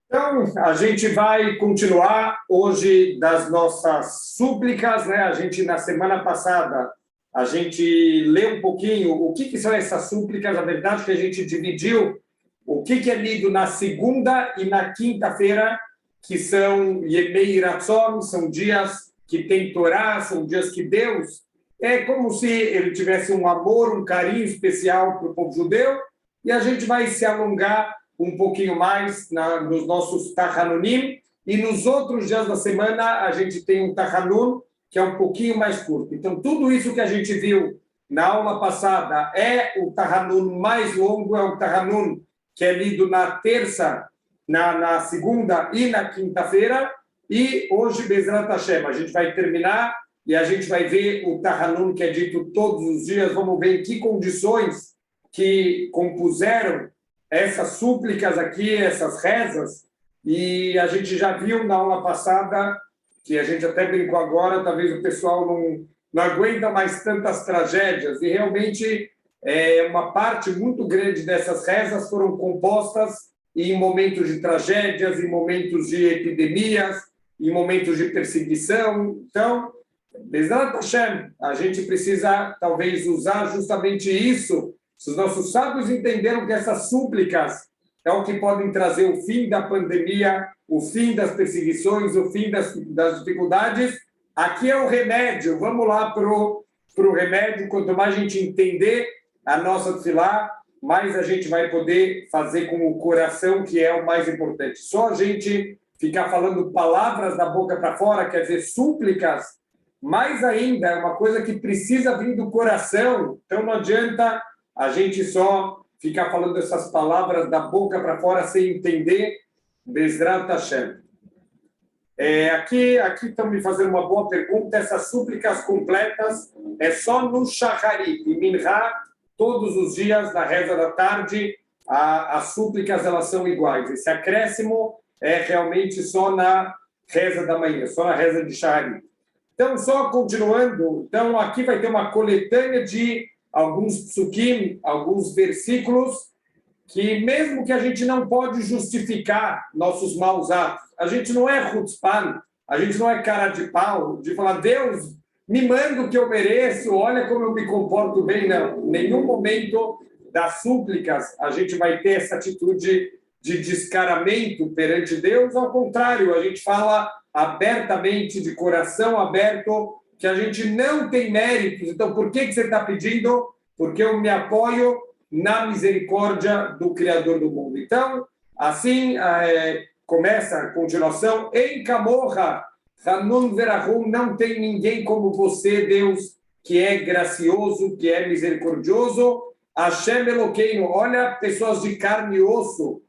Então, a gente vai continuar hoje das nossas súplicas, né? A gente, na semana passada, a gente leu um pouquinho o que são essas súplicas. A verdade é que a gente dividiu o que é lido na segunda e na quinta-feira, que são Yemei Ratzon, são dias que tem Torá, são dias que Deus é como se ele tivesse um amor, um carinho especial para o povo judeu, e a gente vai se alongar um pouquinho mais nos nossos Tahanunim, e nos outros dias da semana a gente tem um Tahanun que é um pouquinho mais curto. Então, tudo isso que a gente viu na aula passada é o Tahanun mais longo, é o Tahanun que é lido na terça, na segunda e na quinta-feira, e hoje, Bezrat Hashem, a gente vai terminar e a gente vai ver o Tahanun que é dito todos os dias. Vamos ver em que condições que compuseram essas súplicas aqui, essas rezas, e a gente já viu na aula passada, que a gente até brincou agora, talvez o pessoal não aguenta mais tantas tragédias, e realmente uma parte muito grande dessas rezas foram compostas em momentos de tragédias, em momentos de epidemias, em momentos de perseguição. Então, Bezrat Hashem, a gente precisa talvez usar justamente isso. Se os nossos sábios entenderam que essas súplicas é o que podem trazer o fim da pandemia, o fim das perseguições, o fim das dificuldades, aqui é o remédio. Vamos lá para o remédio. Quanto mais a gente entender a nossa tefilá, mais a gente vai poder fazer com o coração, que é o mais importante. Só a gente ficar falando palavras da boca para fora, quer dizer, súplicas, mais ainda, é uma coisa que precisa vir do coração. Então, não adianta a gente só ficar falando essas palavras da boca para fora sem entender. Bezrat Hashem. Aqui estão me fazendo uma boa pergunta. Essas súplicas completas é só no Shacharit e Minha, todos os dias, na reza da tarde, as súplicas elas são iguais. Esse acréscimo é realmente só na reza da manhã, só na reza de Shacharit. Então, só continuando, então aqui vai ter uma coletânea de alguns psukim, alguns versículos, que mesmo que a gente não pode justificar nossos maus atos, a gente não é chutzpan, a gente não é cara de pau, de falar, Deus, me manda o que eu mereço, olha como eu me comporto bem. Não, em nenhum momento das súplicas a gente vai ter essa atitude de descaramento perante Deus, ao contrário, a gente fala abertamente, de coração aberto, que a gente não tem méritos. Então, por que você está pedindo? Porque eu me apoio na misericórdia do Criador do mundo. Então, assim, começa a continuação. Em Camorra, Hanun Verahum, não tem ninguém como você, Deus, que é gracioso, que é misericordioso. Hashem Eloqueino, olha, pessoas de carne e osso.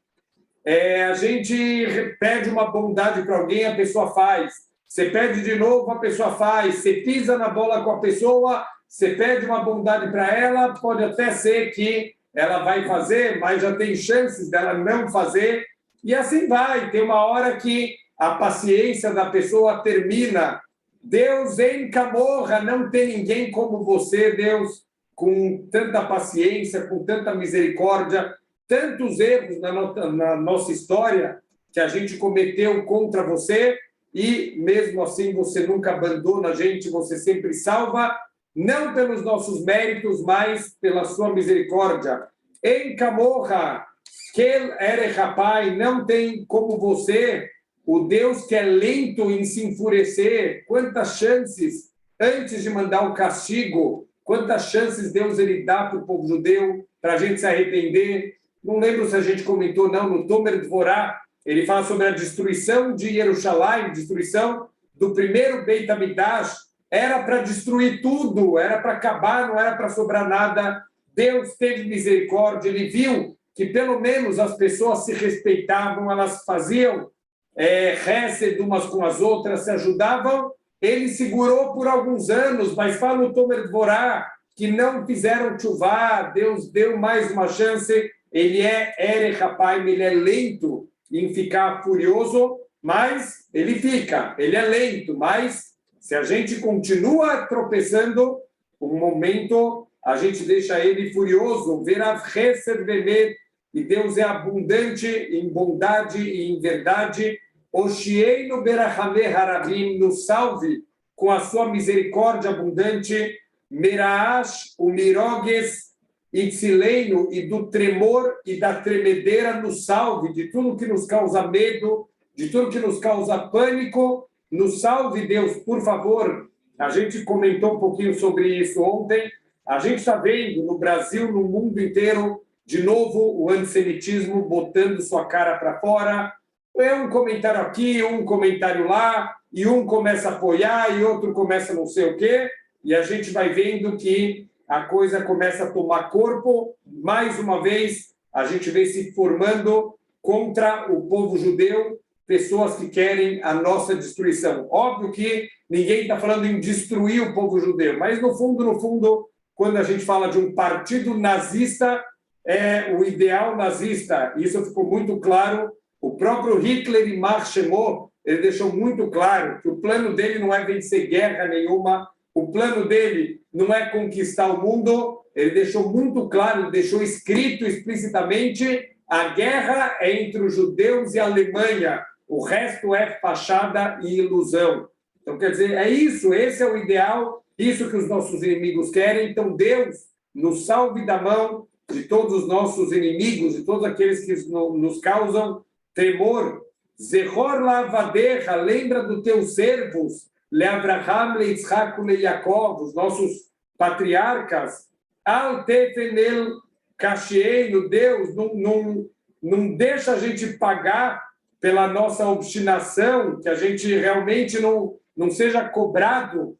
A gente pede uma bondade para alguém, a pessoa faz. Você pede de novo, a pessoa faz. Você pisa na bola com a pessoa, você pede uma bondade para ela, pode até ser que ela vai fazer, mas já tem chances dela não fazer. E assim vai. Tem uma hora que a paciência da pessoa termina. Deus em Camorra, não tem ninguém como você, Deus, com tanta paciência, com tanta misericórdia, tantos erros na nossa história que a gente cometeu contra você, e mesmo assim você nunca abandona a gente, você sempre salva, não pelos nossos méritos, mas pela sua misericórdia. Em Camorra, Kel Erechapai, não tem como você, o Deus que é lento em se enfurecer. Quantas chances, antes de mandar o castigo, quantas chances Deus ele dá para o povo judeu, para a gente se arrepender. Não lembro se a gente comentou, não, no Tomer Dvorá, ele fala sobre a destruição de Jerusalém, destruição do primeiro Beit HaMikdash. Era para destruir tudo, era para acabar, não era para sobrar nada. Deus teve misericórdia, ele viu que pelo menos as pessoas se respeitavam, elas faziam hesed umas com as outras, se ajudavam. Ele segurou por alguns anos, mas fala no Tomer Dvorá que não fizeram tchuvá, Deus deu mais uma chance. Ele é Erechapaim, ele é lento em ficar furioso, mas ele fica, ele é lento, mas se a gente continua tropeçando, um momento a gente deixa ele furioso. Verav Chesed Bemet, e Deus é abundante em bondade e em verdade. Oshieinu berachameh harabim, nos salve com a sua misericórdia abundante. Meraash, o mirogues, Itzileino, e do tremor e da tremedeira nos salve, de tudo que nos causa medo, de tudo que nos causa pânico, nos salve, Deus, por favor. A gente comentou um pouquinho sobre isso ontem. A gente está vendo no Brasil, no mundo inteiro, de novo, o antissemitismo botando sua cara para fora. É um comentário aqui, um comentário lá, e um começa a apoiar, e outro começa não sei o quê, e a gente vai vendo que a coisa começa a tomar corpo. Mais uma vez, a gente vê se formando contra o povo judeu, pessoas que querem a nossa destruição. Óbvio que ninguém está falando em destruir o povo judeu, mas no fundo, quando a gente fala de um partido nazista, é o ideal nazista. Isso ficou muito claro. O próprio Hitler, em Marx Shemot, ele deixou muito claro que o plano dele não é vencer guerra nenhuma, o plano dele não é conquistar o mundo. Ele deixou muito claro, deixou escrito explicitamente: a guerra é entre os judeus e a Alemanha, o resto é fachada e ilusão. Então, quer dizer, é isso, esse é o ideal, isso que os nossos inimigos querem. Então, Deus nos salve da mão de todos os nossos inimigos, de todos aqueles que nos causam temor. Zechor lavadecha, lembra dos teus servos, le Abraham, le Yitzhak, le Yaakov, os nossos patriarcas. Al tefenel cachieino, Deus, não deixa a gente pagar pela nossa obstinação, que a gente realmente não seja cobrado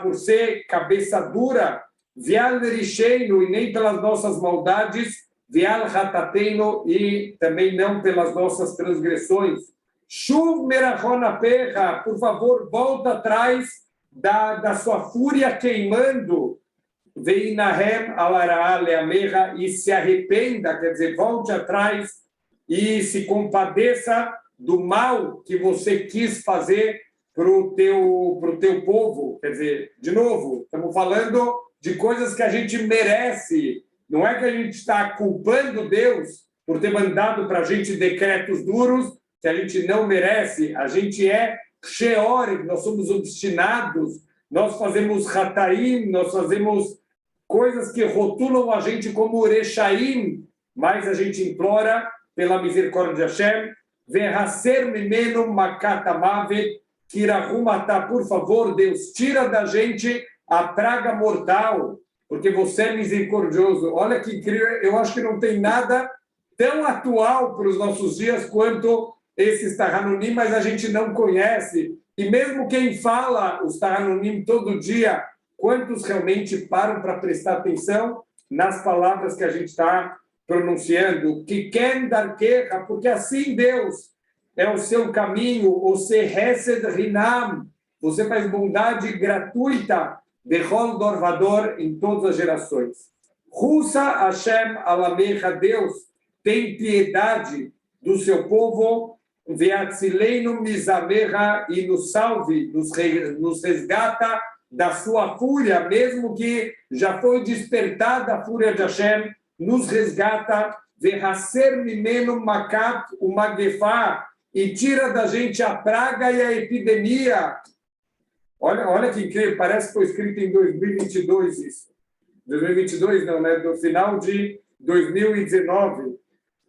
por ser cabeça dura, vial richeino, e nem pelas nossas maldades, vial ratateino, e também não pelas nossas transgressões. Shuv merachona perra, por favor, volta atrás da sua fúria queimando, veinahem alará leameha, e se arrependa, quer dizer, volte atrás e se compadeça do mal que você quis fazer para o teu povo. Quer dizer, de novo, estamos falando de coisas que a gente merece. Não é que a gente está culpando Deus por ter mandado para a gente decretos duros que a gente não merece. A gente é sheor, nós somos obstinados, nós fazemos hataim, nós fazemos coisas que rotulam a gente como rechaim, mas a gente implora pela misericórdia de Hashem, verraser mimeno makata mavet, kirahumata, por favor, Deus, tira da gente a praga mortal, porque você é misericordioso. Olha que incrível, eu acho que não tem nada tão atual para os nossos dias quanto esses Taranunim, mas a gente não conhece. E mesmo quem fala os Taranunim todo dia, quantos realmente param para prestar atenção nas palavras que a gente está pronunciando? Que quem dar queja, porque assim Deus é o seu caminho, o Hesed Rinam, você faz bondade gratuita, Bechol Dorvador, em todas as gerações. Russa Hashem Alamecha, Deus tem piedade do seu povo, Veatzileinu Mizamecha, e nos salve, nos resgata da sua fúria, mesmo que já foi despertada a fúria de Hashem, nos resgata, Verraser Mimeno Makat, o Magefá, e tira da gente a praga e a epidemia. Olha que incrível, parece que foi escrito em 2022 isso. 2022 não, né? No final de 2019.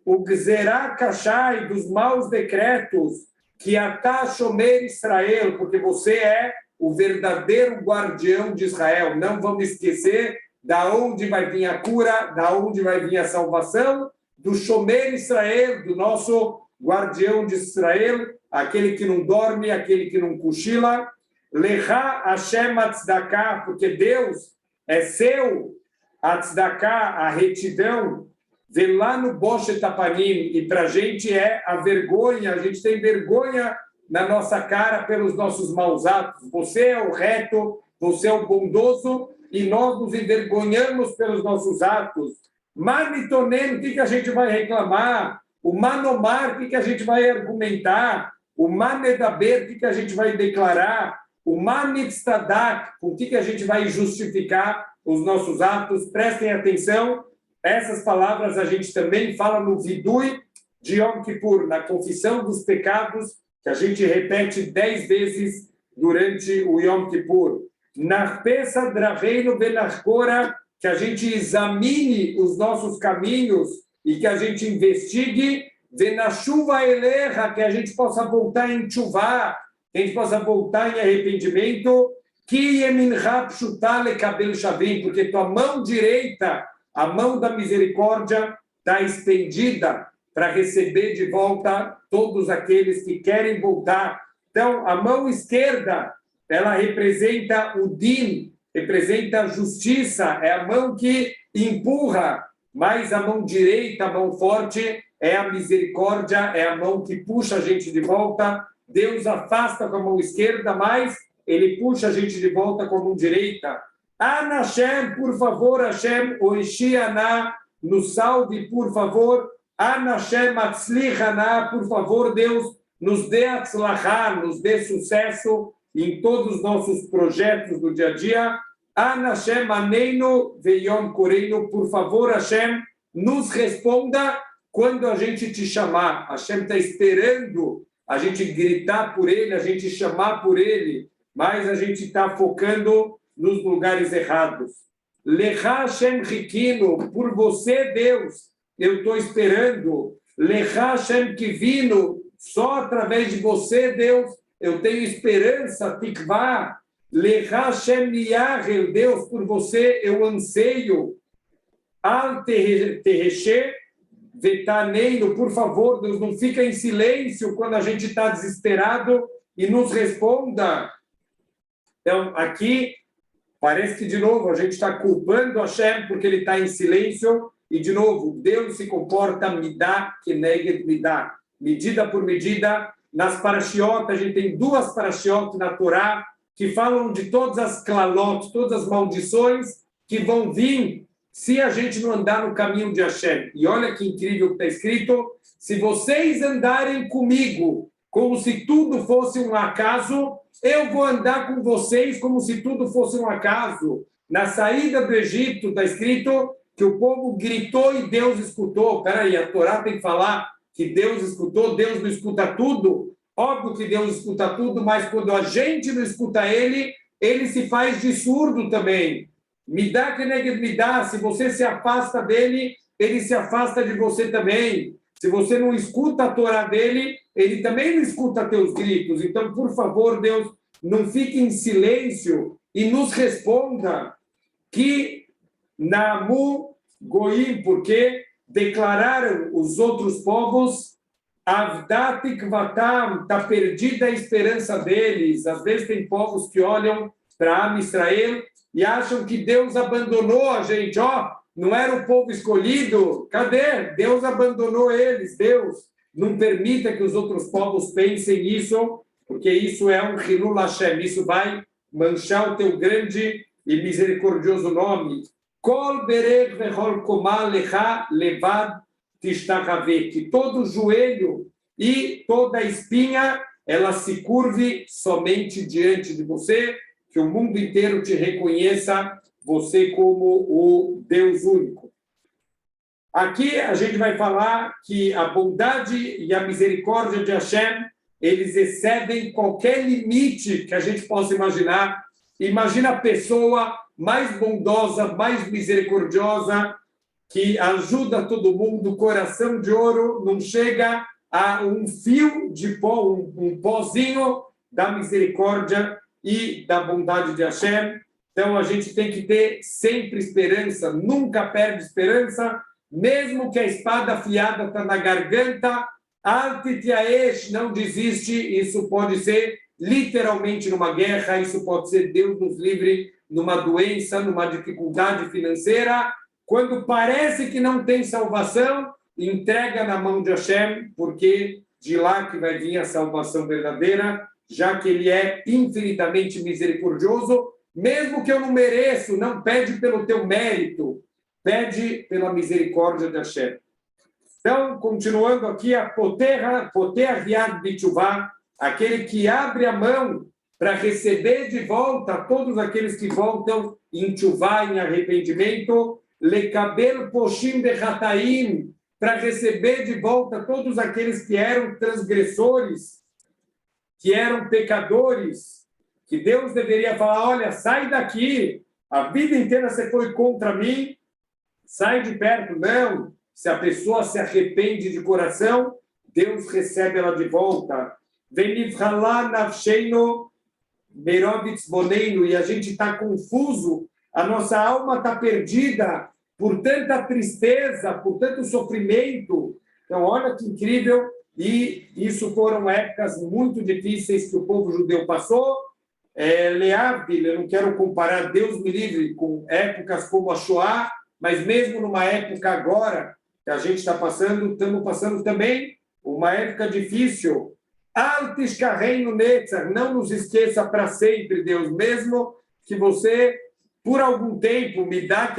O Gzerá Kashai, dos maus decretos, que Atá Shomer Israel, porque você é o verdadeiro guardião de Israel. Não vamos esquecer da onde vai vir a cura, da onde vai vir a salvação, do Shomer Israel, do nosso guardião de Israel, aquele que não dorme, aquele que não cochila. Lecha Hashem Atzdaka, porque Deus é seu, Atzdaka, a retidão, velano Boshe Tapanim, e para a gente é a vergonha, a gente tem vergonha na nossa cara pelos nossos maus atos. Você é o reto, você é o bondoso, e nós nos envergonhamos pelos nossos atos. Manitonen, o que a gente vai reclamar? O Manomar, o que a gente vai argumentar? O Manedaber, o que a gente vai declarar? O Manitstadak, o que a gente vai justificar os nossos atos? Prestem atenção, Essas palavras a gente também fala no Vidui de Yom Kippur, na confissão dos pecados, que a gente repete 10 vezes durante o Yom Kippur. Narpesa draveino benarcora, que a gente examine os nossos caminhos e que a gente investigue, venashuva eleha, que a gente possa voltar em chuvá, que a gente possa voltar em arrependimento, que yemincha pshutá lekabel shavim, porque tua mão direita, a mão da misericórdia, está estendida para receber de volta todos aqueles que querem voltar. Então, a mão esquerda, ela representa o din, representa a justiça, é a mão que empurra, mas a mão direita, a mão forte, é a misericórdia, é a mão que puxa a gente de volta. Deus afasta com a mão esquerda, mas ele puxa a gente de volta com a mão direita. Ana Hashem, por favor, Hashem, Oishiana, nos salve, por favor. Ana Hashem, Atzlichana, por favor, Deus, nos dê atzlachá, nos dê sucesso em todos os nossos projetos do dia a dia. Ana Hashem, Aneinu, Veyom Koreinu, por favor, Hashem, nos responda quando a gente te chamar. Hashem está esperando a gente gritar por ele, a gente chamar por ele, mas a gente está focando nos lugares errados. Lecha Hashem Rikino, por você, Deus, eu estou esperando. Lecha Hashem Kivino, só através de você, Deus, eu tenho esperança, Tikvah. Lecha Hashem Yahel, Deus, por você eu anseio. Al Terreche Vetaneino, por favor, Deus, não fica em silêncio quando a gente está desesperado e nos responda. Então, aqui, parece que, de novo, a gente está culpando Hashem porque ele está em silêncio. E, de novo, Deus se comporta midá keneged midá, medida por medida. Nas parashiot, a gente tem 2 parashiot na Torá que falam de todas as klalot, todas as maldições que vão vir se a gente não andar no caminho de Hashem. E olha que incrível que está escrito: se vocês andarem comigo como se tudo fosse um acaso, eu vou andar com vocês como se tudo fosse um acaso. Na saída do Egito está escrito que o povo gritou e Deus escutou. Peraí, a Torá tem que falar que Deus escutou, Deus não escuta tudo? Óbvio que Deus escuta tudo, mas quando a gente não escuta ele, ele se faz de surdo também. Me dá que me dá. Se você se afasta dele, ele se afasta de você também. Se você não escuta a Torá dele, ele também não escuta teus gritos. Então, por favor, Deus, não fique em silêncio e nos responda que Namu Goim, porque declararam os outros povos, Avdat Kvatam, está perdida a esperança deles. Às vezes tem povos que olham para Am Israel e acham que Deus abandonou a gente. Ó, não era o povo escolhido? Cadê? Deus abandonou eles. Deus, não permita que os outros povos pensem isso, porque isso é um Hilul Hashem. Isso vai manchar o teu grande e misericordioso nome. Kol berech vechol komah lecha levad tishtachaveh, que todo joelho e toda espinha ela se curve somente diante de você, que o mundo inteiro te reconheça você como o Deus único. Aqui a gente vai falar que a bondade e a misericórdia de Hashem, eles excedem qualquer limite que a gente possa imaginar. Imagina a pessoa mais bondosa, mais misericordiosa, que ajuda todo mundo, coração de ouro, não chega a um fio de pó, um pozinho da misericórdia e da bondade de Hashem. Então, a gente tem que ter sempre esperança, nunca perde esperança, mesmo que a espada afiada está na garganta, Altitiaesh, não desiste. Isso pode ser literalmente numa guerra, isso pode ser Deus nos livre numa doença, numa dificuldade financeira. Quando parece que não tem salvação, entrega na mão de Hashem, porque de lá que vai vir a salvação verdadeira, já que ele é infinitamente misericordioso. Mesmo que eu não mereço, não pede pelo teu mérito, pede pela misericórdia de Hashem. Então, continuando aqui, a Poter Riad Bitchuvá, aquele que abre a mão para receber de volta todos aqueles que voltam em tchuvá, em arrependimento, lekabel poshim bechataim, para receber de volta todos aqueles que eram transgressores, que eram pecadores, que Deus deveria falar, olha, sai daqui, a vida inteira você foi contra mim, sai de perto. Não, se a pessoa se arrepende de coração, Deus recebe ela de volta. Venivhalá nafsheino merovitz boneino, e a gente está confuso, a nossa alma está perdida por tanta tristeza, por tanto sofrimento. Então, olha que incrível, e isso foram épocas muito difíceis que o povo judeu passou. Leavdil, eu não quero comparar, Deus me livre, com épocas como a Shoah, mas mesmo numa época agora que a gente está passando, estamos passando também uma época difícil. Altis carreino netzach, não nos esqueça para sempre, Deus, mesmo que você, por algum tempo, medida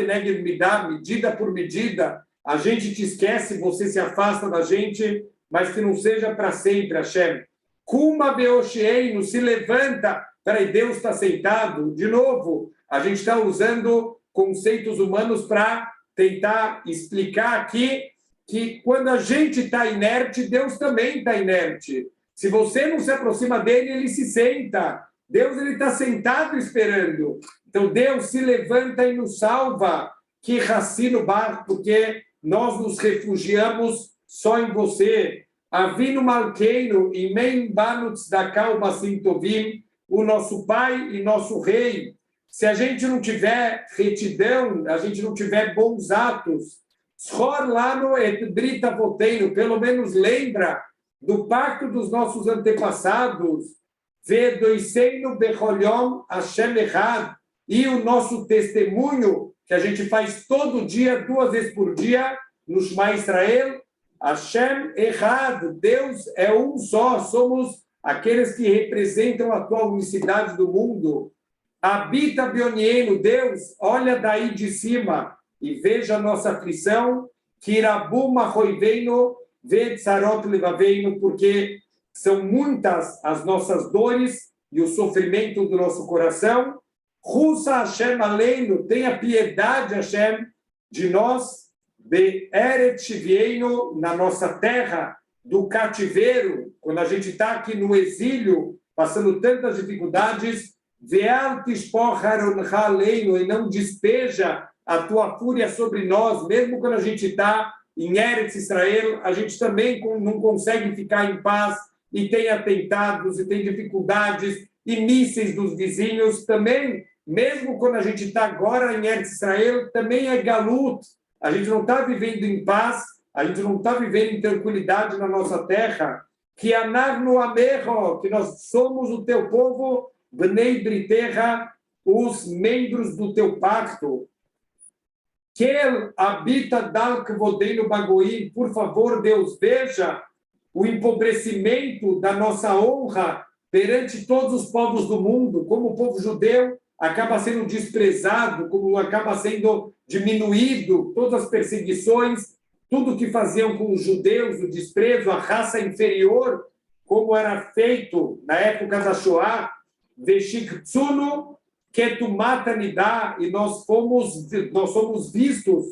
por medida, a gente te esquece, você se afasta da gente, mas que não seja para sempre, Hashem. Kuma beosheinu, se levanta. Peraí, Deus está sentado? De novo, a gente está usando conceitos humanos para tentar explicar aqui que quando a gente está inerte, Deus também está inerte. Se você não se aproxima dele, ele se senta. Deus ele está sentado esperando. Então Deus se levanta e nos salva. Que racino bar, porque nós nos refugiamos só em você. Avinu Malkeinu, Imen Banutz da Kalba Sintovim, o nosso Pai e nosso Rei. Se a gente não tiver retidão, a gente não tiver bons atos, Schor lano et brita voteino, pelo menos lembra do pacto dos nossos antepassados, Vedoiseinu becholiom Hashem echad, e o nosso testemunho, que a gente faz todo dia, 2 vezes por dia, no Shema Israel, Hashem echad, Deus é um só, somos aqueles que representam a tua unicidade do mundo. Habita Bionieno, Deus, olha daí de cima e veja a nossa aflição, Kirabu Mahoiveino, Vetsarot Levaveino, porque são muitas as nossas dores e o sofrimento do nosso coração. Russa Hashem Aleino, tenha piedade, Hashem, de nós, Be'eret Shivieino, na nossa terra, do cativeiro, quando a gente está aqui no exílio, passando tantas dificuldades, e não despeja a tua fúria sobre nós, mesmo quando a gente está em Eretz Israel, a gente também não consegue ficar em paz, e tem atentados, e tem dificuldades, e mísseis dos vizinhos também, mesmo quando a gente está agora em Eretz Israel, também é galut, a gente não está vivendo em paz, a gente não está vivendo em tranquilidade na nossa terra, que anarno amerro, que nós somos o teu povo, bnei briterra, os membros do teu pacto. Que ele habita dal kvodeinu bagoim, por favor, Deus, veja o empobrecimento da nossa honra perante todos os povos do mundo, como o povo judeu acaba sendo desprezado, como acaba sendo diminuído, todas as perseguições, tudo que faziam com os judeus, o desprezo, a raça inferior, como era feito na época da Shoah, Veshiktsunu Ketumata Nidá, e nós somos vistos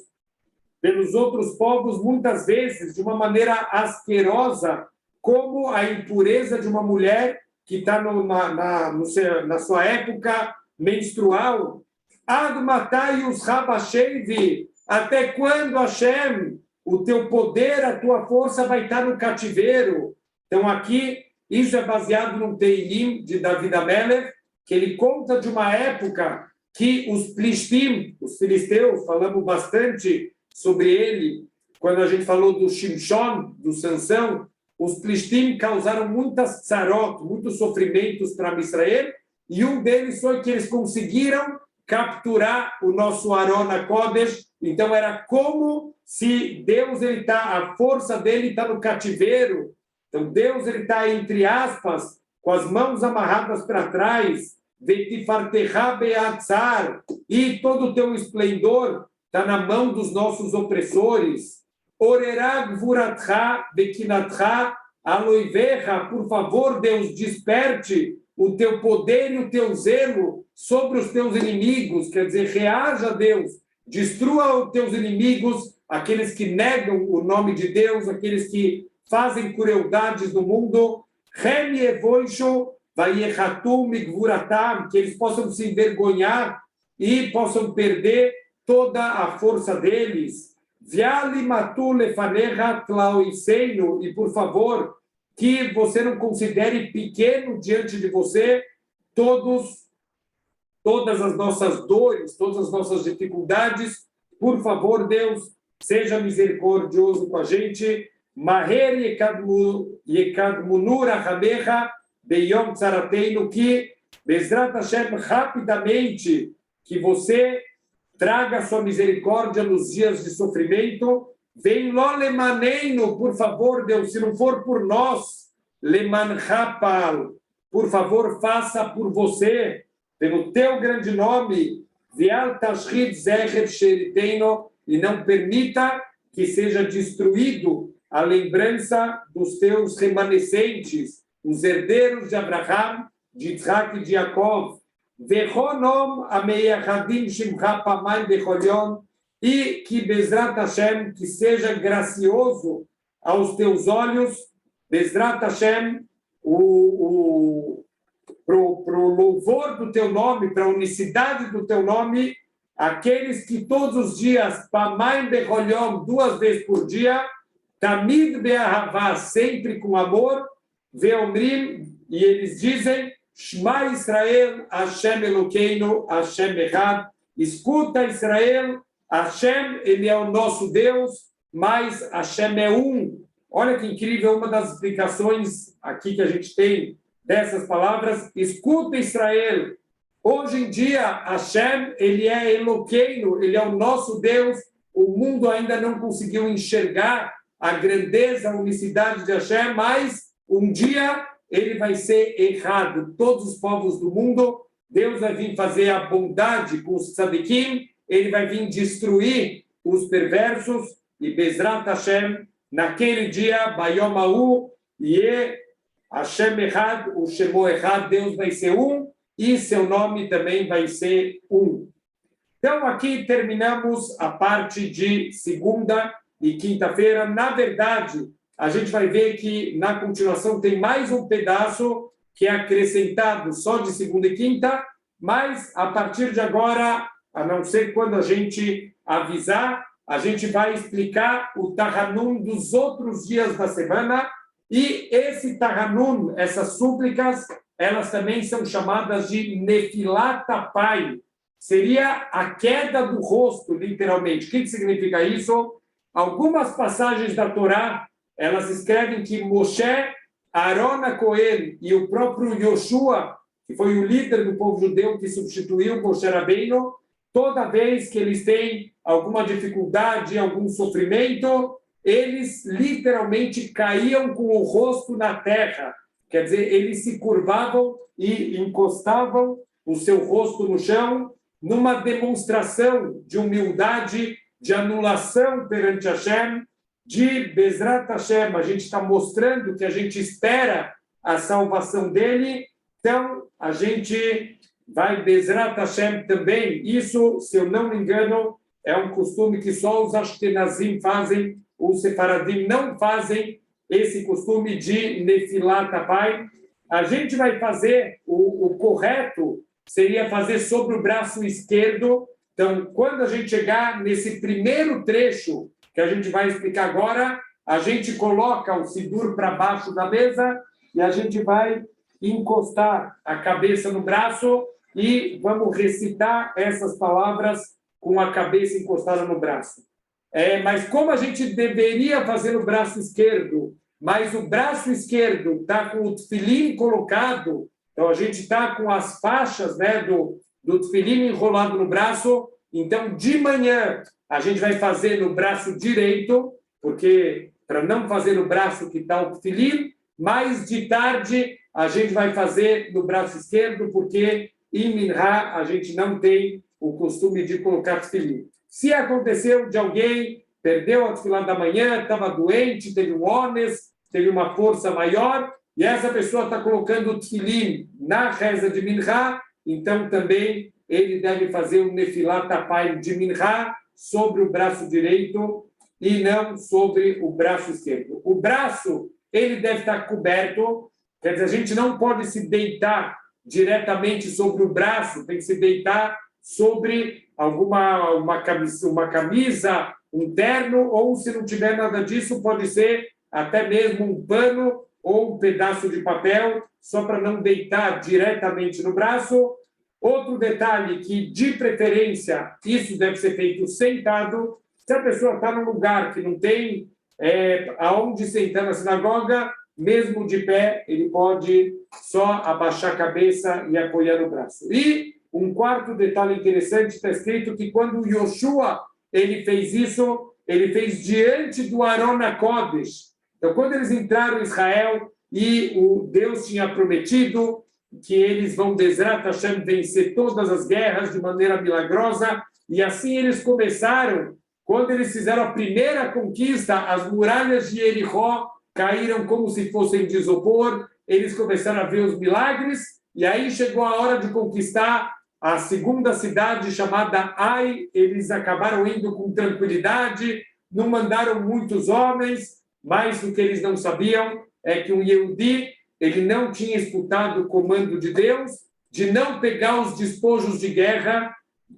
pelos outros povos muitas vezes de uma maneira asquerosa, como a impureza de uma mulher que está na sua época menstrual. Admataius Rabasheivi, até quando, Hashem, o teu poder, a tua força vai estar no cativeiro? Então aqui, isso é baseado num Teilim de David Amelech, que ele conta de uma época que os Plishtim, os filisteus, falamos bastante sobre ele, quando a gente falou do Shimshon, do Sansão, os Plishtim causaram muitas tsarot, muitos sofrimentos para Israel, e um deles foi que eles conseguiram capturar o nosso Aron HaKodesh. Então era como se Deus, a força dele está no cativeiro. Então Deus está, entre aspas, com as mãos amarradas para trás, e todo o teu esplendor está na mão dos nossos opressores. Por favor, Deus, desperte o teu poder e o teu zelo sobre os teus inimigos, quer dizer, reaja, Deus, destrua os teus inimigos, aqueles que negam o nome de Deus, aqueles que fazem crueldades no mundo, que eles possam se envergonhar e possam perder toda a força deles. E, por favor, que você não considere pequeno diante de você todas as nossas dores, todas as nossas dificuldades. Por favor, Deus, seja misericordioso com a gente. Maher yekadmunu rachamecha beyom tzarateinu, que, Bezrat Hashem, rapidamente, que você traga sua misericórdia nos dias de sofrimento. Vem lo lemaneinu, por favor, Deus, se não for por nós, lemanchapal, por favor, faça por você, pelo teu grande nome, vial tashrid zecher sheriteino, e não permita que seja destruído a lembrança dos teus remanescentes, os herdeiros de Abraham, de Isaac e de Jacob. Vechonom ameyachadim shimcha pamayim becholion, e que Bezrat Hashem, que seja gracioso aos teus olhos, Bezrat Hashem, pro louvor do teu nome, para a unicidade do teu nome, aqueles que todos os dias, pamayim becholion, 2 vezes por dia, tamid be'ahavá, sempre com amor, veomrim, e eles dizem, Shema Israel, Hashem Elokeinu, Hashem Echad, escuta Israel, Hashem, ele é o nosso Deus, mas Hashem é um. Olha que incrível, uma das explicações aqui que a gente tem dessas palavras, escuta Israel. Hoje em dia, Hashem, ele é Elokeinu, ele é o nosso Deus. O mundo ainda não conseguiu enxergar a grandeza, a unicidade de Hashem, mas um dia ele vai ser errado. Todos os povos do mundo, Deus vai vir fazer a bondade com os tzadikim, ele vai vir destruir os perversos, e Bezrat Hashem, naquele dia, Bayom Ha'u, e Hashem Echad, o Shemo Echad, Deus vai ser um, e seu nome também vai ser um. Então, aqui terminamos a parte de segunda e quinta-feira. Na verdade, a gente vai ver que, na continuação, tem mais um pedaço que é acrescentado só de segunda e quinta, mas, a partir de agora, a não ser quando a gente avisar, a gente vai explicar o Tahanun dos outros dias da semana, e esse Tahanun, essas súplicas, elas também são chamadas de Nefilat Apai, seria a queda do rosto, literalmente. O que significa isso? Algumas passagens da Torá, elas escrevem que Moshe, Aaron Cohen e o próprio Yoshua, que foi o líder do povo judeu que substituiu Moshe Rabbeinu, toda vez que eles têm alguma dificuldade, algum sofrimento, eles literalmente caíam com o rosto na terra. Quer dizer, eles se curvavam e encostavam o seu rosto no chão, numa demonstração de humildade, de anulação perante Hashem, de Bezrat Hashem. A gente está mostrando que a gente espera a salvação dele, então a gente vai Bezrat Hashem também. Isso, se eu não me engano, é um costume que só os Ashkenazim fazem, os Sefaradim não fazem esse costume de Nefilat Apai. A gente vai fazer, o correto seria fazer sobre o braço esquerdo. Então, quando a gente chegar nesse primeiro trecho que a gente vai explicar agora, a gente coloca o sidur para baixo da mesa e a gente vai encostar a cabeça no braço e vamos recitar essas palavras com a cabeça encostada no braço. Mas como a gente deveria fazer no braço esquerdo, mas o braço esquerdo está com o tefilim colocado, então a gente está com as faixas, né, do tefilim enrolado no braço, então de manhã a gente vai fazer no braço direito, porque para não fazer no braço que está o tefilim, mas de tarde a gente vai fazer no braço esquerdo, porque em Minha a gente não tem o costume de colocar tefilim. Se aconteceu de alguém, perdeu a tefilá da manhã, estava doente, teve um ônus, teve uma força maior, e essa pessoa está colocando o tefilim na reza de Minha, então também ele deve fazer um Nefilat Apayim de Minha sobre o braço direito e não sobre o braço esquerdo. O braço, ele deve estar coberto, quer dizer, a gente não pode se deitar diretamente sobre o braço, tem que se deitar sobre uma camisa, um terno, ou se não tiver nada disso, pode ser até mesmo um pano ou um pedaço de papel, só para não deitar diretamente no braço. Outro detalhe que, de preferência, isso deve ser feito sentado. Se a pessoa está num lugar que não tem aonde sentar na sinagoga, mesmo de pé, ele pode só abaixar a cabeça e apoiar o braço. E um quarto detalhe interessante, está escrito que quando Yoshua ele fez isso, ele fez diante do Aron HaKodesh. Então, quando eles entraram em Israel e o Deus tinha prometido que eles vão, Bezrat Hashem, vencer todas as guerras de maneira milagrosa, e assim eles começaram. Quando eles fizeram a primeira conquista, as muralhas de Jericó caíram como se fossem de isopor, eles começaram a ver os milagres, e aí chegou a hora de conquistar a segunda cidade, chamada Ai. Eles acabaram indo com tranquilidade, não mandaram muitos homens, mas o que eles não sabiam é que um Yehudi, ele não tinha escutado o comando de Deus de não pegar os despojos de guerra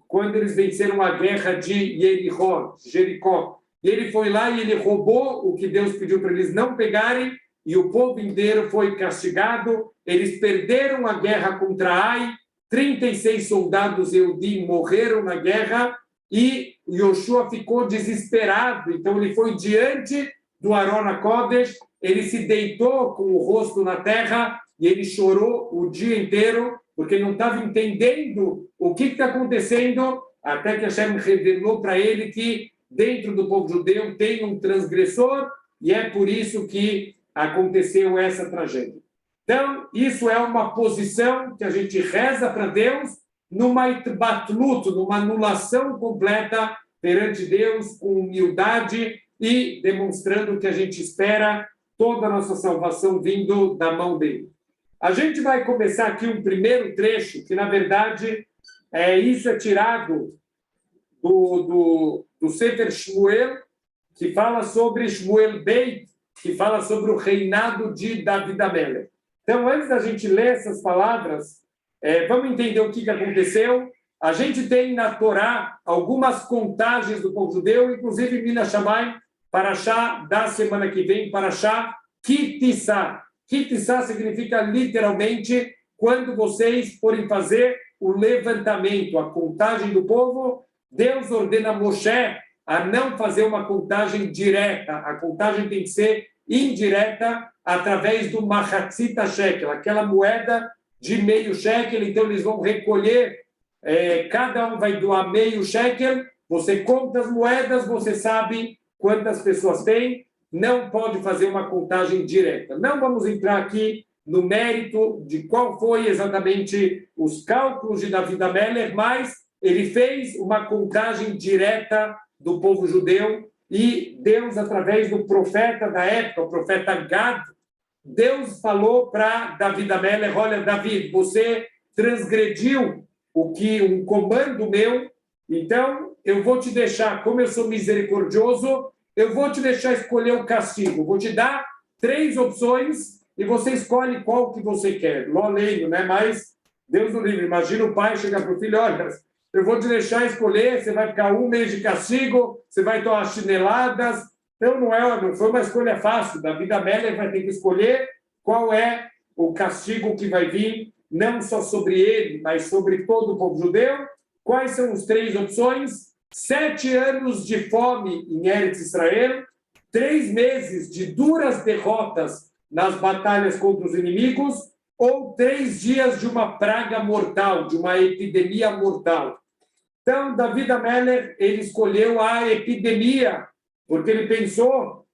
quando eles venceram a guerra de Jericó. E ele foi lá e ele roubou o que Deus pediu para eles não pegarem, e o povo inteiro foi castigado. Eles perderam a guerra contra Ai, 36 soldados Eudim morreram na guerra, e Yoshua ficou desesperado. Então ele foi diante do Aron HaKodesh, ele se deitou com o rosto na terra e ele chorou o dia inteiro, porque não estava entendendo o que está acontecendo, até que Hashem revelou para ele que dentro do povo judeu tem um transgressor, e é por isso que aconteceu essa tragédia. Então, isso é uma posição que a gente reza para Deus numa itbatlut, numa anulação completa perante Deus, com humildade e demonstrando que a gente espera toda a nossa salvação vindo da mão dele. A gente vai começar aqui um primeiro trecho, que, na verdade, isso é tirado do Sefer Shmuel, que fala sobre Shmuel Beit, que fala sobre o reinado de David Amelech. Então, antes da gente ler essas palavras, vamos entender o que aconteceu. A gente tem na Torá algumas contagens do povo judeu, inclusive Mina Shammai, Parashá da semana que vem, Parashá Kitissá. Kitissá significa literalmente quando vocês forem fazer o levantamento, a contagem do povo. Deus ordena a Moshe a não fazer uma contagem direta, a contagem tem que ser indireta através do machatzita shekel, aquela moeda de meio shekel. Então eles vão recolher, cada um vai doar meio shekel, você conta as moedas, você sabe quantas pessoas tem, não pode fazer uma contagem direta. Não vamos entrar aqui no mérito de qual foi exatamente os cálculos de David Amelech, mas ele fez uma contagem direta do povo judeu, e Deus, através do profeta da época, o profeta Gad, Deus falou para David Amelech: olha, David, você transgrediu um comando meu, então eu vou te deixar, como eu sou misericordioso, eu vou te deixar escolher o castigo. Vou te dar 3 opções e você escolhe qual que você quer. Ló lendo, né? Mas Deus do livre. Imagina o pai chegar para o filho: olha, eu vou te deixar escolher, você vai ficar 1 mês de castigo, você vai tomar chineladas. Então não foi uma escolha fácil. David Amelech vai ter que escolher qual é o castigo que vai vir, não só sobre ele, mas sobre todo o povo judeu. Quais são as 3 opções? 7 anos de fome em Eretz Israel, 3 meses de duras derrotas nas batalhas contra os inimigos, ou 3 dias de uma praga mortal, de uma epidemia mortal. Então, David Amelech, ele escolheu a epidemia, porque ele pensou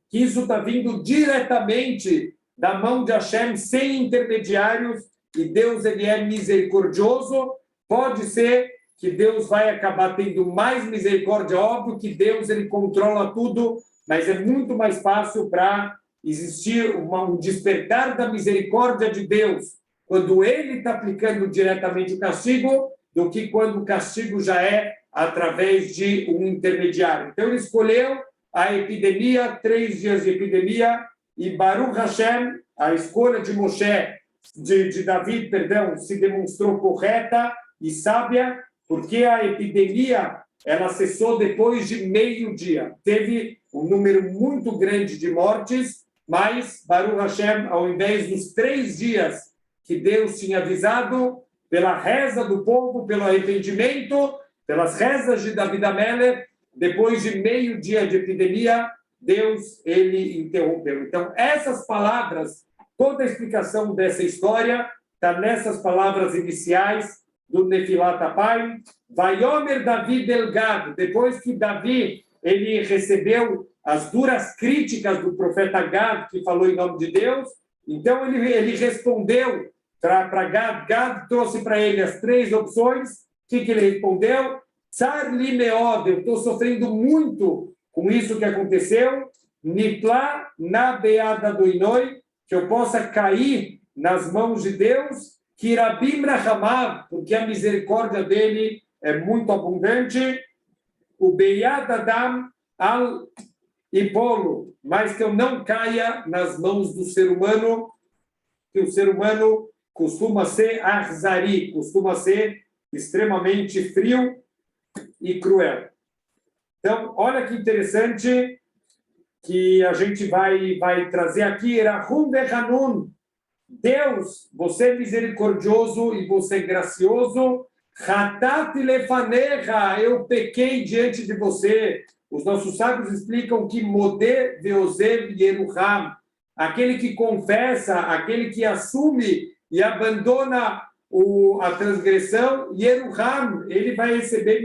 que isso está vindo diretamente da mão de Hashem, sem intermediários, e Deus, ele é misericordioso. Pode ser que Deus vai acabar tendo mais misericórdia, óbvio que Deus, ele controla tudo, mas é muito mais fácil para existir um despertar da misericórdia de Deus quando ele está aplicando diretamente o castigo, do que quando o castigo já é através de um intermediário. Então, ele escolheu a epidemia, 3 dias de epidemia, e Baruch Hashem, a escolha de de David, perdão, se demonstrou correta e sábia, porque a epidemia ela cessou depois de meio-dia. Teve um número muito grande de mortes, mas Baruch Hashem, ao invés dos 3 dias que Deus tinha avisado, pela reza do povo, pelo arrependimento, pelas rezas de David Amelech, depois de meio-dia de epidemia, Deus, ele interrompeu. Então, essas palavras, toda a explicação dessa história está nessas palavras iniciais do Nefilat Apayim. Vaiomer David el Gad, depois que Davi ele recebeu as duras críticas do profeta Gad, que falou em nome de Deus, então ele respondeu para Gad. Gad trouxe para ele as 3 opções. O que ele respondeu? Tsar li meod, eu estou sofrendo muito com isso que aconteceu. Nipla na beada do Inoi, que eu possa cair nas mãos de Deus. Kirabim rachamav, porque a misericórdia dele é muito abundante. O beyad adam al ipolo, mas que eu não caia nas mãos do ser humano, que o ser humano costuma ser arzari, costuma ser extremamente frio e cruel. Então, olha que interessante que a gente vai trazer aqui. Rahum ve'hanun, Deus, você é misericordioso e você é gracioso. Hatat lefanecha, eu pequei diante de você. Os nossos sábios explicam que modé veozev yeruham, aquele que confessa, aquele que assume e abandona a transgressão, Yeruham, ele vai receber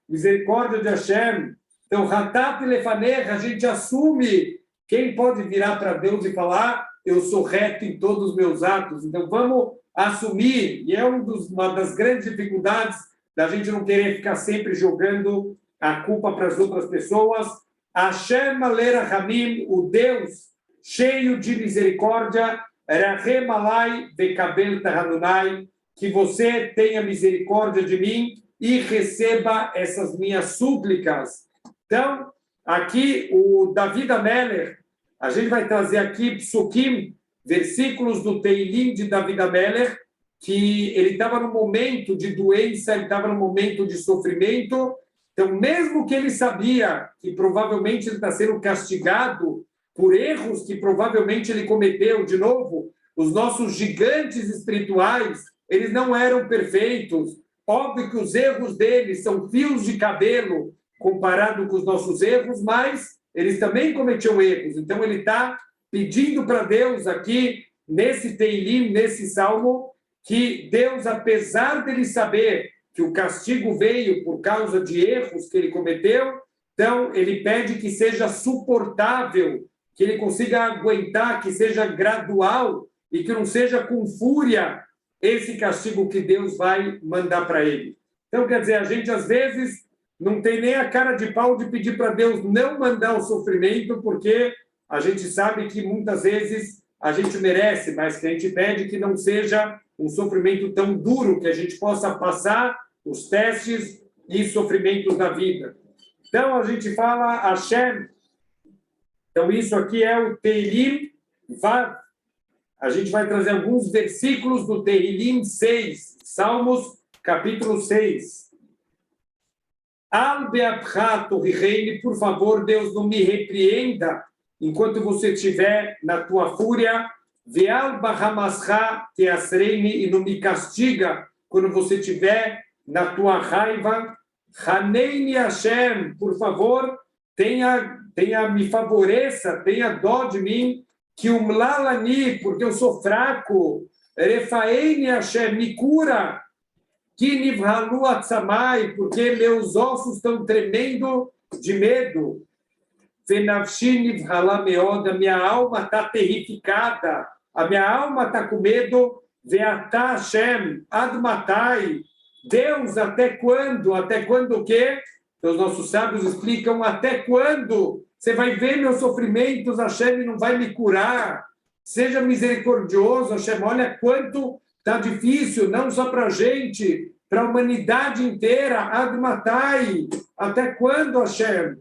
misericórdia de Hashem. Então, Hatat lefanecha, a gente assume. Quem pode virar para Deus e falar, eu sou reto em todos os meus atos? Então, vamos assumir, e é uma das grandes dificuldades da gente não querer ficar sempre jogando a culpa para as outras pessoas. Hashem alera hamim, o Deus cheio de misericórdia, Rahem alai vekabel tahanunai, que você tenha misericórdia de mim e receba essas minhas súplicas. Então, aqui o David Amelech, a gente vai trazer aqui psukim, versículos do Teilim de David Amelech, que ele estava no momento de doença, ele estava no momento de sofrimento. Então, mesmo que ele sabia que provavelmente ele está sendo castigado por erros que provavelmente ele cometeu, de novo, os nossos gigantes espirituais, eles não eram perfeitos. Óbvio que os erros deles são fios de cabelo comparado com os nossos erros, mas eles também cometiam erros. Então, ele está pedindo para Deus aqui, nesse Teilim, nesse Salmo, que Deus, apesar dele saber que o castigo veio por causa de erros que ele cometeu, então, ele pede que seja suportável, que ele consiga aguentar, que seja gradual e que não seja com fúria esse castigo que Deus vai mandar para ele. Então, quer dizer, a gente às vezes não tem nem a cara de pau de pedir para Deus não mandar o sofrimento, porque a gente sabe que muitas vezes a gente merece, mas que a gente pede que não seja um sofrimento tão duro, que a gente possa passar os testes e sofrimentos da vida. Então, a gente fala Hashem. Então, isso aqui é o Teilim Vav. A gente vai trazer alguns versículos do Teilim 6, Salmos, capítulo 6. Al be'apcha torrireini, por favor, Deus, não me repreenda enquanto você estiver na tua fúria. Ve'al bahamascha teasreini, e não me castiga quando você estiver na tua raiva. Haneini Hashem, por favor, me favoreça, tenha dó de mim, que umlalani, porque eu sou fraco, refaeini Hashem, me cura, que nivhalu atzamai, porque meus ossos estão tremendo de medo, venavshi nivhala meoda, minha alma está terrificada, a minha alma está com medo, veatá Hashem, admatai, Deus, até quando? Até quando o quê? Os nossos sábios explicam, até quando você vai ver meus sofrimentos, Hashem não vai me curar? Seja misericordioso, Hashem, olha quanto está difícil, não só para a gente, para a humanidade inteira, ad matai, até quando, Hashem?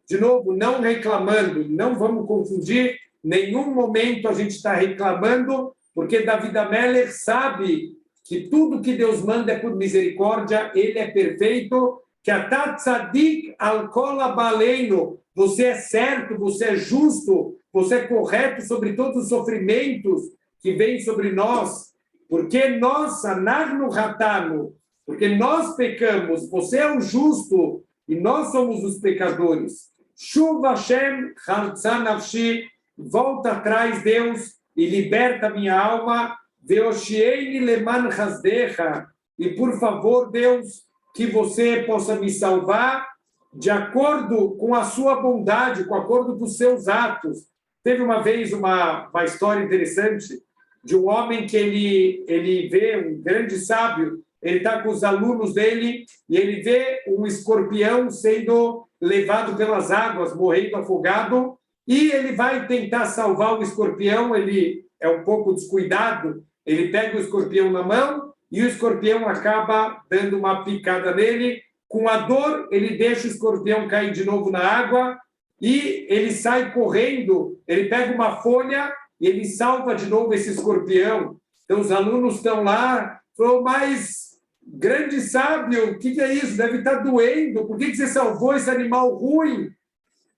De novo, não reclamando, não vamos confundir, nenhum momento a gente está reclamando, porque David Amelech sabe que tudo que Deus manda é por misericórdia, ele é perfeito, que atat tzadik al kol abaleinu, você é certo, você é justo, você é correto sobre todos os sofrimentos que vêm sobre nós, porque nós, anagnu ratanu, porque nós pecamos, você é o justo e nós somos os pecadores. Shuv Hashem chaltza nafshi, volta atrás, Deus, e liberta minha alma, veoshieni leman hasdecha, e por favor, Deus, que você possa me salvar de acordo com a sua bondade, com acordo com os seus atos. Teve uma vez uma história interessante de um homem que ele vê, um grande sábio, ele está com os alunos dele e ele vê um escorpião sendo levado pelas águas, morrendo afogado, e ele vai tentar salvar o escorpião, ele é um pouco descuidado, ele pega o escorpião na mão e o escorpião acaba dando uma picada nele. Com a dor, ele deixa o escorpião cair de novo na água e ele sai correndo, ele pega uma folha e ele salva de novo esse escorpião. Então, os alunos estão lá, falou, mas, grande sábio, o que é isso? Deve estar doendo, por que você salvou esse animal ruim?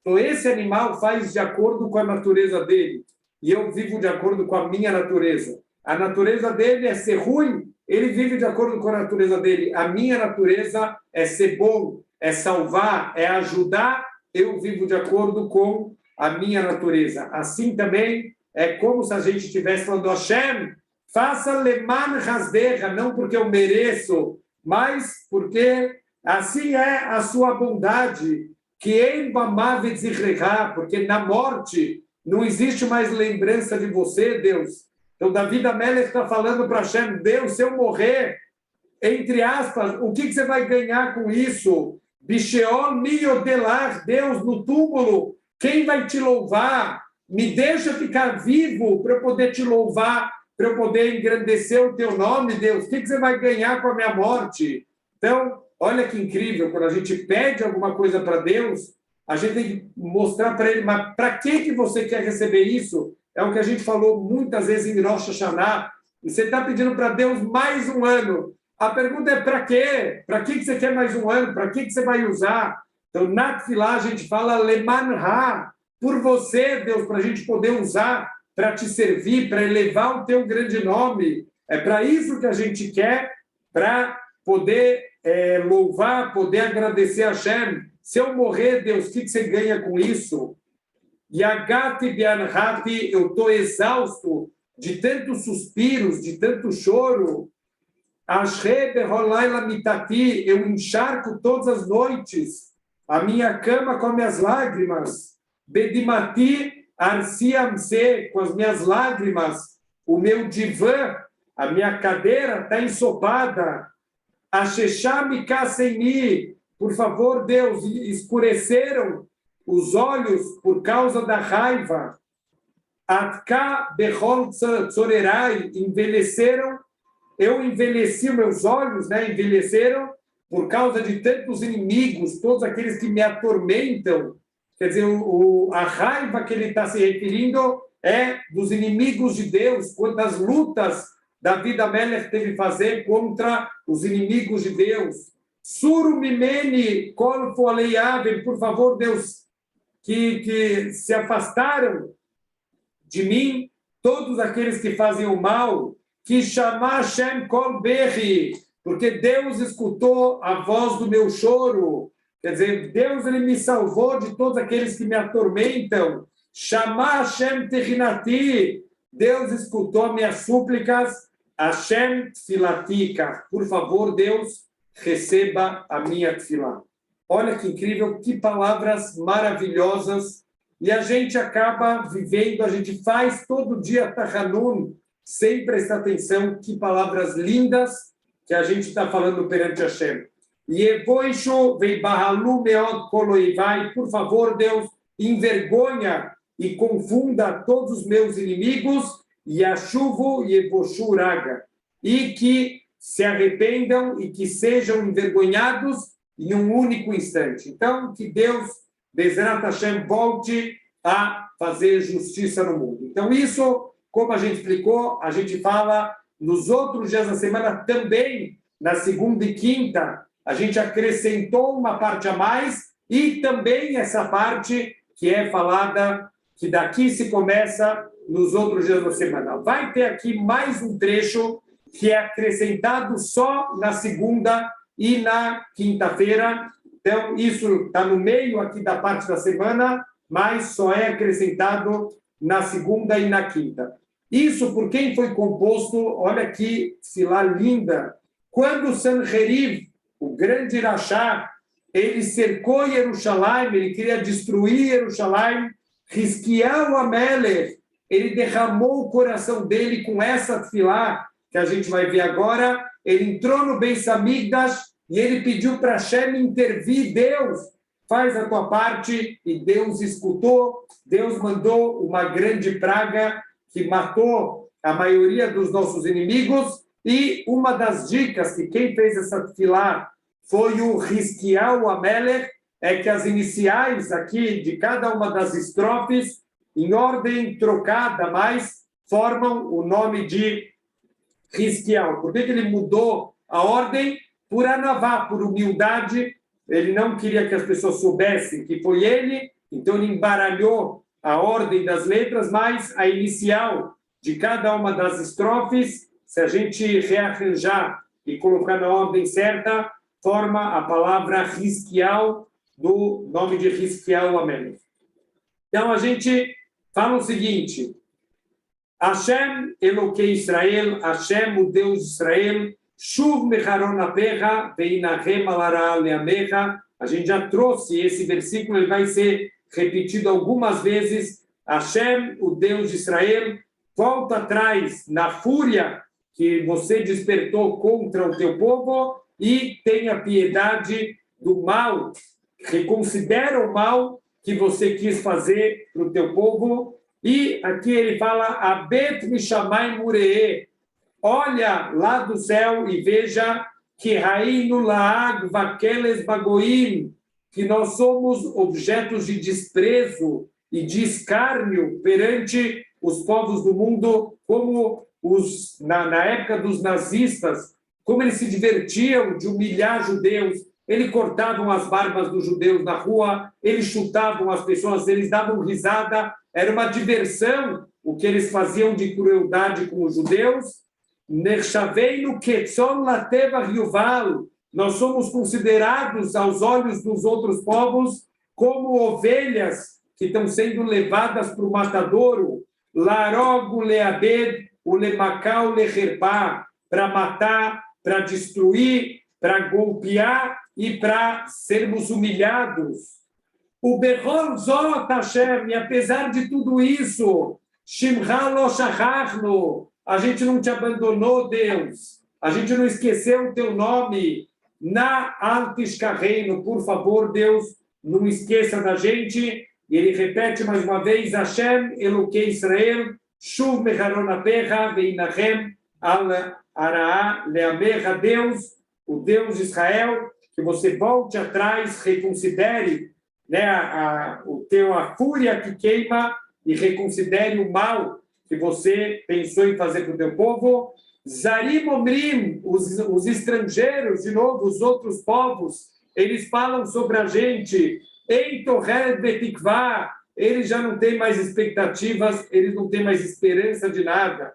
Então, esse animal faz de acordo com a natureza dele, e eu vivo de acordo com a minha natureza. A natureza dele é ser ruim, ele vive de acordo com a natureza dele. A minha natureza é ser bom, é salvar, é ajudar, eu vivo de acordo com a minha natureza. Assim também é como se a gente estivesse falando, Hashem, faça leman hasdecha, não porque eu mereço, mas porque assim é a sua bondade, que em bamavet zichrecha, porque na morte não existe mais lembrança de você, Deus. Então, David Amelech está falando para Hashem, Deus, se eu morrer, entre aspas, o que você vai ganhar com isso? Bisheol miodelar, Deus, no túmulo, quem vai te louvar? Me deixa ficar vivo para eu poder te louvar, para eu poder engrandecer o teu nome, Deus. O que você vai ganhar com a minha morte? Então, olha que incrível, quando a gente pede alguma coisa para Deus, a gente tem que mostrar para ele, mas para que você quer receber isso? É o que a gente falou muitas vezes em Rosh Hashanah, e você está pedindo para Deus mais um ano. A pergunta é para quê? Para que você quer mais um ano? Para que você vai usar? Então, na Tfilá, a gente fala Leman Ha, por você, Deus, para a gente poder usar, para te servir, para elevar o teu grande nome. É para isso que a gente quer, para poder louvar, poder agradecer a Hashem. Se eu morrer, Deus, o que você ganha com isso? Yagati bianhati, eu estou exausto de tantos suspiros, de tanto choro. Ashre beholayla mitati, eu encharco todas as noites a minha cama com as minhas lágrimas. Bedimati arsiamse, com as minhas lágrimas. O meu divã, a minha cadeira está ensopada. Asheshami kasemi, por favor, Deus, escureceram os olhos por causa da raiva. Atka behol tzorerai, envelheceram, eu envelheci meus olhos, né? Envelheceram por causa de tantos inimigos, todos aqueles que me atormentam. Quer dizer, a raiva que ele está se referindo é dos inimigos de Deus, quantas lutas David Amelech teve que fazer contra os inimigos de Deus. Suru mimeni kol foleiavem, por favor, Deus, que se afastaram de mim, todos aqueles que fazem o mal, que chamar Hashem kol berri, porque Deus escutou a voz do meu choro. Quer dizer, Deus ele me salvou de todos aqueles que me atormentam. Chamar Hashem techinati, Deus escutou minhas súplicas. Hashem tfilatika, por favor, Deus, receba a minha tfilá. Olha que incrível, que palavras maravilhosas. E a gente acaba vivendo, a gente faz todo dia Tachanun, sem prestar atenção, que palavras lindas que a gente está falando perante Hashem. Yevoishu veibahalu meod koloivai, por favor, Deus, envergonha e confunda todos os meus inimigos, Yashuvu Yevoshu Raga, e que se arrependam e que sejam envergonhados em um único instante. Então, que Deus, Bezrat Hashem, volte a fazer justiça no mundo. Então, isso, como a gente explicou, a gente fala nos outros dias da semana também, na segunda e quinta, a gente acrescentou uma parte a mais e também essa parte que é falada, que daqui se começa nos outros dias da semana. Vai ter aqui mais um trecho que é acrescentado só na segunda e na quinta-feira. Então, isso está no meio aqui da parte da semana, mas só é acrescentado na segunda e na quinta. Isso por quem foi composto, olha que filá linda. Quando Sanherib, o grande Irachá, ele cercou Jerusalém, ele queria destruir Jerusalém, Hiskiyahu Amelech, ele derramou o coração dele com essa filá, que a gente vai ver agora. Ele entrou no Beis Hamikdash e ele pediu para Hashem intervir. Deus, faz a tua parte, e Deus escutou. Deus mandou uma grande praga que matou a maioria dos nossos inimigos, e uma das dicas que quem fez essa filá foi o Hiskiyahu Amelech, é que as iniciais aqui de cada uma das estrofes, em ordem trocada, mas formam o nome de Hiskiyahu. Por que ele mudou a ordem? Por anavá, por humildade. Ele não queria que as pessoas soubessem que foi ele, então ele embaralhou a ordem das letras, mas a inicial de cada uma das estrofes, se a gente rearranjar e colocar na ordem certa, forma a palavra Hiskiyahu, do nome de Hiskiyahu Amelech. Então, a gente fala o seguinte: Hashem, Elokei Israel, Hashem, o Deus de Israel, Shuv mecharon apecha, veinachem alara leamecha. A gente já trouxe esse versículo, ele vai ser repetido algumas vezes. Hashem, o Deus de Israel, volta atrás na fúria que você despertou contra o teu povo e tenha piedade do mal, reconsidera o mal que você quis fazer para o teu povo. E aqui ele fala, Abet Mishamai Muree, olha lá do céu e veja que Rainu Laag Vakeles Bagoim, que nós somos objetos de desprezo e de escárnio perante os povos do mundo, como na época dos nazistas, como eles se divertiam de humilhar judeus. Eles cortavam as barbas dos judeus na rua, eles chutavam as pessoas, eles davam risada, era uma diversão o que eles faziam de crueldade com os judeus. Nershaveinu ketzon lateva riuval, nós somos considerados aos olhos dos outros povos como ovelhas que estão sendo levadas para o matadouro, larogu leabed, o lemakau leherpá, para matar, para destruir, para golpear e para sermos humilhados. O Behol Zot Hashem, e apesar de tudo isso, Shimcha lo shachachnu, a gente não te abandonou, Deus, a gente não esqueceu o teu nome, na altishkareinu, por favor, Deus, não esqueça da gente. E ele repete mais uma vez, Hashem Elokei Israel, Shuv mecharon apecha veinachem al araá leamecha, Deus, o Deus de Israel, que você volte atrás, reconsidere, né, a fúria que queima e reconsidere o mal que você pensou em fazer com o teu povo. Zarim Omrim, os estrangeiros, de novo, os outros povos, eles falam sobre a gente. Ei Torred Betikvá, eles já não têm mais expectativas, eles não têm mais esperança de nada.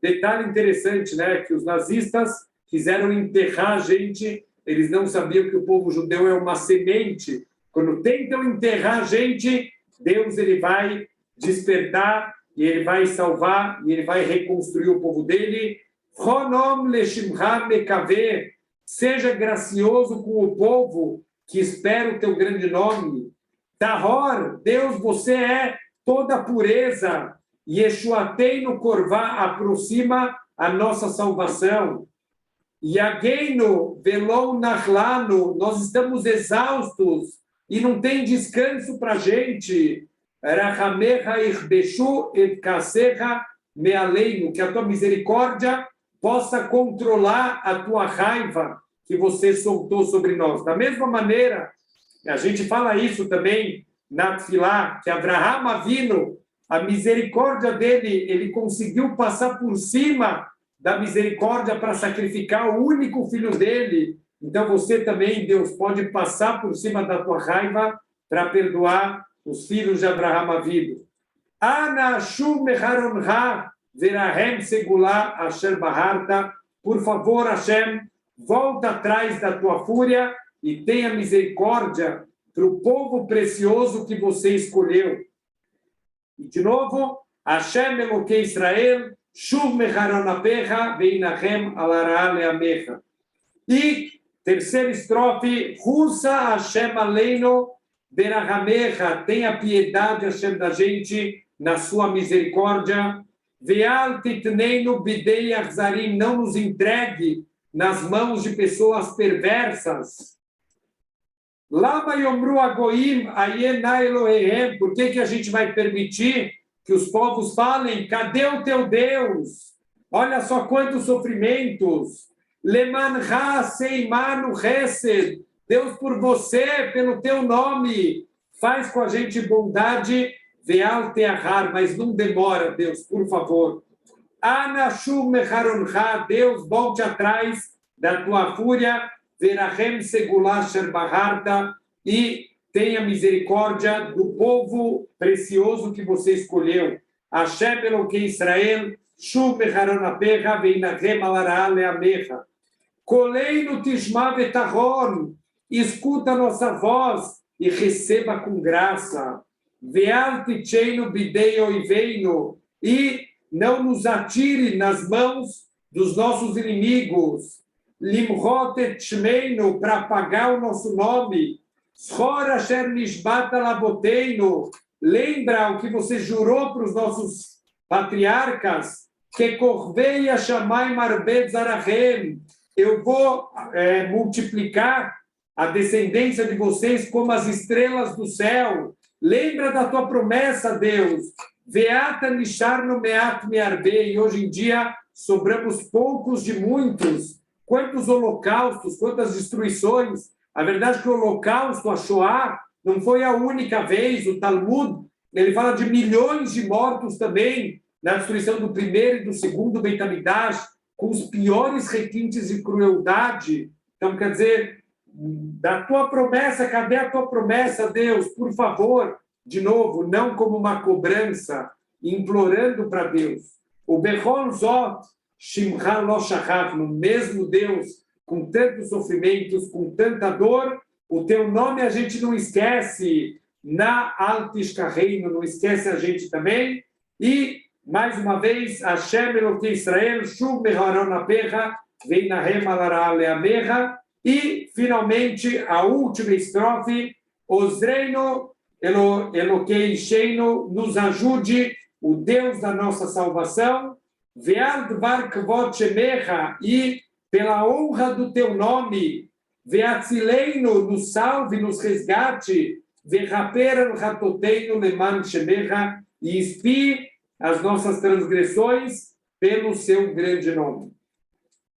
Detalhe interessante, né, que os nazistas quiseram enterrar a gente, eles não sabiam que o povo judeu é uma semente. Quando tentam enterrar a gente, Deus ele vai despertar e ele vai salvar e ele vai reconstruir o povo dele. Ronom leshimcha mekaver, seja gracioso com o povo que espera o teu grande nome. Tahor, Deus, você é toda pureza. Yeshuateinu korvá, aproxima a nossa salvação. Yageinu velou nachlanu, nós estamos exaustos e não tem descanso para a gente. Rachamecha irbeshu et kasecha mealeinu, que a tua misericórdia possa controlar a tua raiva que você soltou sobre nós. Da mesma maneira, a gente fala isso também na Tfilá, que Abraham Avinu, a misericórdia dele, ele conseguiu passar por cima da misericórdia para sacrificar o único filho dele. Então você também, Deus, pode passar por cima da tua raiva para perdoar os filhos de Abraham Avinu. Ana shuv mecharonha verahem segula asher baharta. Por favor, Hashem, volta atrás da tua fúria e tenha misericórdia para o povo precioso que você escolheu. E de novo, Hashem Elokei Israel, shuv mecharon apecha veinachem alara leamecha. E terceira estrofe, Rusa Hashem aleino berahamecha, tenha piedade, Hashem, da gente, na sua misericórdia. Veal titneinu bidei achzarim, não nos entregue nas mãos de pessoas perversas. Lama yomru agoim ayena Elohehem, por que a gente vai permitir que os povos falem, cadê o teu Deus? Olha só quantos sofrimentos. Lemancha seimanu chesed, Deus, por você, pelo teu nome, faz com a gente bondade, veal teahar, mas não demora, Deus, por favor. Anashu mecharoncha, Deus, volte atrás da tua fúria, verahem segulah sherbaharta, e tenha misericórdia do povo precioso que você escolheu. Hashem Elokei Israel, shuv mecharon apecha, veinachem alara leamecha. Koleinu tishma vetahon, escuta a nossa voz e receba com graça. Veal ticheinu bidei oiveinu, e não nos atire nas mãos dos nossos inimigos. Limrot et shmeinu, para apagar o nosso nome. Schor asher nishbata laboteinu, lembra o que você jurou para os nossos patriarcas, que korvei hashamayim arbet zarachem, eu vou multiplicar a descendência de vocês como as estrelas do céu. Lembra da tua promessa, Deus. Veata nishar no meat mearbei, e hoje em dia sobramos poucos de muitos. Quantos holocaustos, quantas destruições. A verdade é que o holocausto, a Shoah, não foi a única vez. O Talmud, ele fala de milhões de mortos também na destruição do primeiro e do segundo Beit HaMikdash, com os piores requintes de crueldade. Então, quer dizer, da tua promessa, cadê a tua promessa, Deus? Por favor, de novo, não como uma cobrança, implorando para Deus. O Bechol Zot, Shimcha Lo Shachachnu, mesmo Deus, com tantos sofrimentos, com tanta dor, o teu nome a gente não esquece. Na Altishkareino, não esquece a gente também. E, mais uma vez, Hashem Elokei Israel, Shuv mecharon apecha, veinachem alara leamecha. E, finalmente, a última estrofe, Osreino Elokei Sheino, nos ajude, o Deus da nossa salvação, Veal dvar kvod shemecha, e pela honra do teu nome, Veatzileino, nos salve, nos resgate, Vechaper ratoteino leman shemecha, e expie as nossas transgressões pelo seu grande nome.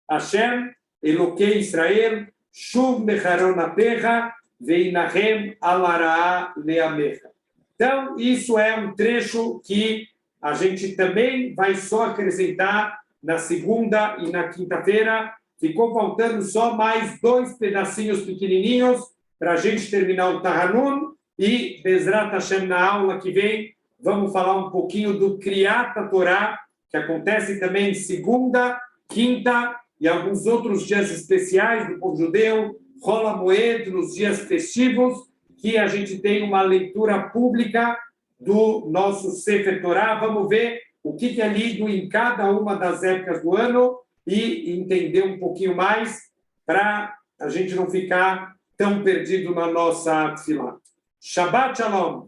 Hashem Elokei Israel, Shuv mecharon apecha, veinachem alara leamecha. Então, isso é um trecho que a gente também vai só acrescentar na segunda e na quinta-feira. Ficou faltando só mais 2 pedacinhos pequenininhos para a gente terminar o Tahanun. E, Bezrat Hashem, na aula que vem, vamos falar um pouquinho do Kriyat HaTorah, que acontece também segunda, quinta e alguns outros dias especiais do povo judeu, Chol HaMoed, nos dias festivos, que a gente tem uma leitura pública do nosso Sefer Torah. Vamos ver o que é lido em cada uma das épocas do ano e entender um pouquinho mais para a gente não ficar tão perdido na nossa tefilá. Shabbat Shalom!